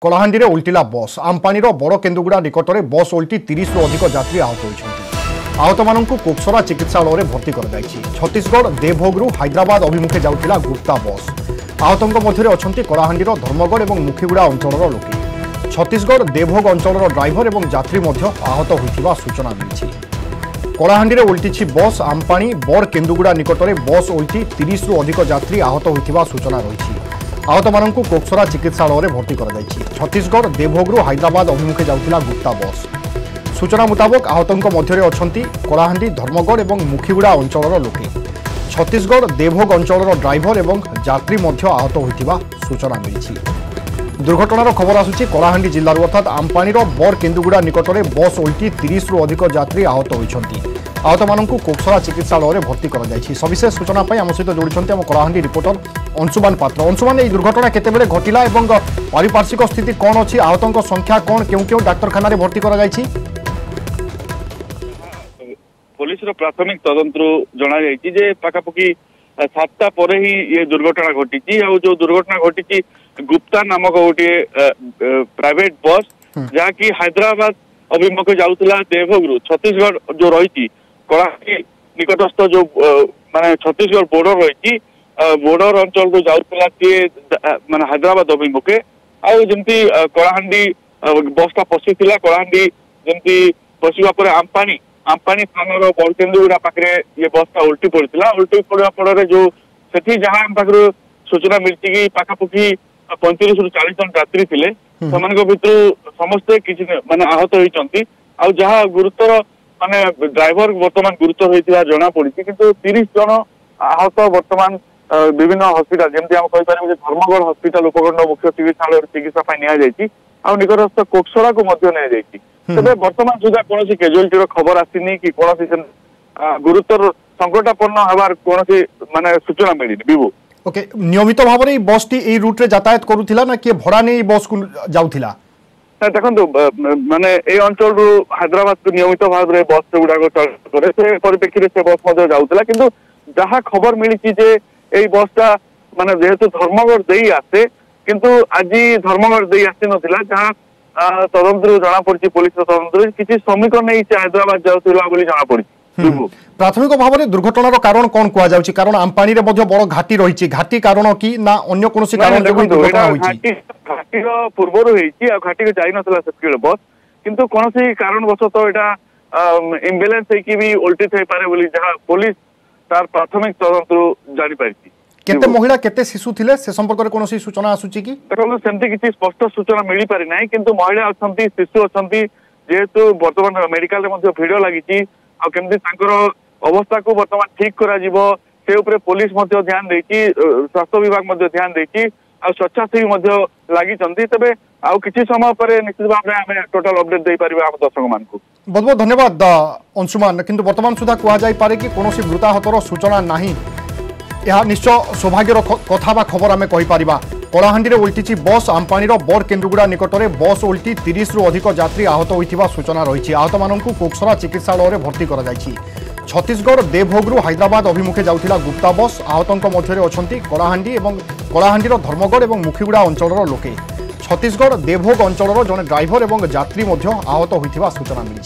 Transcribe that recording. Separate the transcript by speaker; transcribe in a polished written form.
Speaker 1: कलाहांडी रे उल्टिला बस आमपानीर बड़ केन्दुगुड़ा निकटरे बस उल्टी 30 रु अधिक यात्री आहत होइछन्ति। आहत माननकु कोकसरा चिकित्सालय में भर्ती कर छत्तीसगढ़ देवभोगरू हैदराबाद अभिमुखे जाउथिला गुप्ता बस। आहतों मध्य अछन्ति कलाहांडीर धर्मगढ़ और मुखीगुड़ा अंचलर लोके। छत्तीसगढ़ देवभोग अंचलर ड्राइवर और यात्री मध्य आहत होइथिबा सूचना मिली। कलाहांडी रे उल्टी बस आमपानी बड़ केन्दुगुड़ा निकटरे बस उल्टी 30 रु अधिक यात्री आहत होइथिबा सूचना रही। आहत माननकु कोकसरा चिकित्सालय में भर्ती कर छत्तीसगढ़ देवभोगरू हैदराबाद अभिमुखे जाउथिला गुप्ता बस। सूचना मुताबक आहतों मध्य अछन्ति कलाहांडी धर्मगढ़ और मुखीगुड़ा अंचलर लोके। छत्तीसगढ़ देवभोग अंचलर ड्राइवर और यात्री मध्य आहत होइथिबा सूचना मिली। दुर्घटनार खबर आसुछि कलाहांडी जिल्लार अर्थात आमपानीर बड़ केन्दुगुड़ा निकटरे बस उल्टी 30 रु अधिक यात्री आहत होइछन्ति। आहत माननकु कोकसरा चिकित्सालय में भर्ती कर सविशेष सूचना आम सहित जोड़ी आम कलाहांडी रिपोर्टर अंशुमान पात्र। अंशुमान, यह दुर्घटना केतेबेले घटिला एवं पारिपार्श्विक स्थिति कौन अच्छी, आहतों संख्या कौन, क्यों डाक्तखाना रे भर्ती कर
Speaker 2: पुलिस प्राथमिक तदंतरू जना जाए पाखापाखि 7टा पर ही ये दुर्घटना घटी। जो दुर्घटना घटी गुप्ता नामक गोटे प्राइवेट बस जहाँकि हैदराबाद अभिमुखे जाऊला देवभोगरू छत्तीसगढ़ जो रही कलाहांडी निकटस्थ जो माने छत्तीसगढ़ बॉर्डर रही बॉर्डर अंचल को जाऊला माने हैदराबाद अभिमुखे आमती कलाहांडी बसटा पशिला कलाहांडी जमी पशिवा पर आमपानी थानार बड़केन्दुगुड़ा पाखे ये बसटा उल्टी पड़ता। उल्टी पड़ा फल जो से जहाँ आम पाखु सूचना मिलती कि पाखापाखि 35 रु 40 जन यात्री थे भर समस्ते किसी माने आहत होती जहाँ गुरुतर माने ड्राइवर बर्तमान गुरुतर होता जना पड़ी किंतु 30 जन आहत बर्तमान विभिन्न हस्पिटाल जमी आम कहीपर धर्मगढ़ हस्पिटाल उपखंड मुख्य चिकित्सालय चिकित्सा नि निकटस्थ कोकसरा को तेज बर्तमान सुधा कौन कैजुआलिटी खबर आसनी कि कौन गुरुतर संकटापन्न हबार कौन माने सूचना मिली विभू।
Speaker 1: ओके, नियमित भाव में बस टी ए रूट रे यातायात करूथिला ना कि भड़ा नहीं बस को जाउथिला?
Speaker 2: देखो माने ए अंचल रु हैदराबाद को नियमित भाव में बस गुड़ाक चले से परिप्रेक्षी से बस जाउथिला किंतु जहाँ खबर मिली जे ए बसटा माने जेहेतु धर्मगढ़ दे आसे किंतु आज धर्मगढ़ दे आसी नथिला जहाँ तदंतर जना पड़ी पुलिस तदंतर किसी श्रमिक नहीं से हैदराबाद जाउथिला बोली जना पड़ी।
Speaker 1: प्राथमिक भाव में दुर्घटनार कारण कौन कह कारण आमपानी रे बड़ घाटी रही घाटी कारण कि ना अन्य कौन कारण
Speaker 2: घाटी पूर्वर घाटी को जाई नथला से बस किंतु कौन कारणवशत यहाँ इम्बेलेंस भी उल्टी थी पारे बोली जहाँ पुलिस तार प्राथमिक तदंतर जानी पारी।
Speaker 1: केते महिला केते शिशु थिले से संपर्क में कौन सूचना आसुची कि?
Speaker 2: देखो सेमती किसी स्पष्ट सूचना मिली पारि नाही किंतु महिला अछंती शिशु अछंती जेहेतु वर्तमान मेडिकल रे मध्ये भिड लागिची आ केमती तांकर अवस्था को वर्तमान ठीक करा जिवो से ऊपर पुलिस मध्ये ध्यान देची स्वास्थ्य विभाग मध्ये ध्यान देची आ स्वच्छासेवी मध्ये लागि चंती तबे आ किछि समय पर निश्चित भाव में हमें टोटल अपडेट दे परिबा हम दर्शक मान को।
Speaker 1: बहुत बहुत धन्यवाद अंशुमान। किंतु वर्तमान सुधा कहा जाय पारे कि कोनोसी मृताहतर सूचना नाही। यह निश्चय सौभाग्यर कथा बा खबर आम कहीपर। कलाहांडी रे उल्टी बस आमपानीर बड़ केन्दुगुड़ा निकटरे बस उल्टी 30 रु अधिक यात्री आहत होइथिबा सूचना रही। आहत माननकु कोकसरा चिकित्सालय में भर्ती कर छत्तीसगढ़ देवभोगरू हैदराबाद अभिमुखे जाउथिला गुप्ता बस। आहतों मध्य अछन्ति कलाहांडी और कलाहांडीर धर्मगढ़ और मुखीगुड़ा अंचलर लोके। छत्तीसगढ़ देवभोग अंचलर जड़े ड्राइवर और यात्री आहत होइथिबा सूचना मिली।